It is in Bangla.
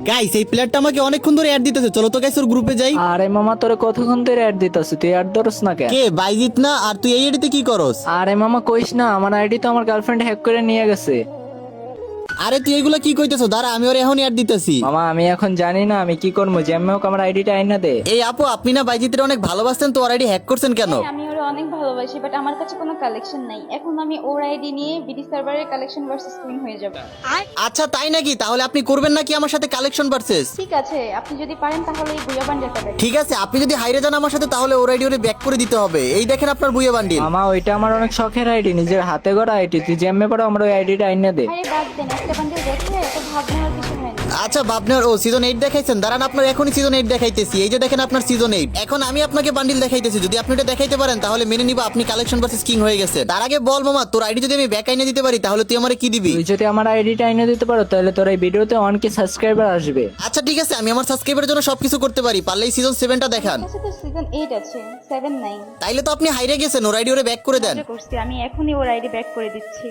গাইস এই প্লেয়ারটা আমাকে অনেকক্ষণ ধরে অ্যাড দিতেছে, চলো তো গাইস ওর গ্রুপে যাই। আরে মামা তোরে কতক্ষণ ধরে অ্যাড দিতেছে, তুই অ্যাড ধরস না কেন? কে বাইজিত না? আর তুই এই আইডিতে কি করস? আরে মামা কইস না, আমার আইডি তো আমার গার্লফ্রেন্ড হ্যাক করে নিয়ে গেছে। আরে তুই এগুলা কি কইতেছো? দাঁড়া আমি ওর এখনই অ্যাড দিতেছি। মামা আমি এখন জানি না আমি কি করবো, যেমন হোক আমার আইডিটা আইনা দে। এই আপু, আপনি না বাইজিতের অনেক ভালোবাসতেন, তো ওর আইডি হ্যাক করছেন কেন? আমি ওরা অনেক ভালোবাসি, বাট আমার কাছে কোনো কালেকশন নাই। এখন আমি ওর আইডি নিয়ে বিডি সার্ভারের কালেকশন ভার্সেস কুইন হয়ে যাব। আচ্ছা তাই নাকি? তাহলে আপনি করবেন নাকি আমার সাথে কালেকশন ভার্সেস? ঠিক আছে, আপনি যদি পারেন তাহলে এই বুয়া বান্ডেলটা দেখ। ঠিক আছে, আপনি যদি হাইরে যান আমার সাথে তাহলে ওর আইডি ওরে ব্যাক করে দিতে হবে। এই দেখেন আপনার বুয়া বান্ডিল। মামা ওইটা আমার অনেক শখের আইডি, নিজের হাতে গড়া আইডি, তুই যেমনে পারো আমার ওই আইডিটা আইনা দে। আরে বাদ দেন, একটা বান্ডেল দেখে এত ভাবনার কিছু হয় না। আচ্ছা ভাবনার ও সিজন 8 দেখাইছেন, দাঁড়ান আপনার এখনই সিজন 8 দেখাইতেছি। এই যে দেখেন আপনার সিজন 8। এখন আমি আপনাকে বান্ডিল দেখাইতেছি, যদি আপনি এটা দেখাইতে পারেন তাহলে মেনে নিব আপনি কালেকশন ভার্সেস কিং হয়ে গেছে। তার আগে বল মামা, তোর আইডি যদি আমি ব্যাক আইনে দিতে পারি তাহলে তুই আমারে কি দিবি? তুই যদি আমার আইডিটা আইনা দিতে পারো তাহলে তোর এই ভিডিওতে 1K সাবস্ক্রাইবার আসবে। আচ্ছা ঠিক আছে, আমি আমার সাবস্ক্রাইবারের জন্য সবকিছু করতে পারি, পারলেই সিজন 7টা দেখান। আচ্ছা তো সিজন 8 আছে, 7 নাই। তাইলে তো আপনি হাইরে গেছেন, ওর আইডি ওরে ব্যাক করে দেন। করছি আমি, এখনই ওর আইডি ব্যাক করে দিচ্ছি।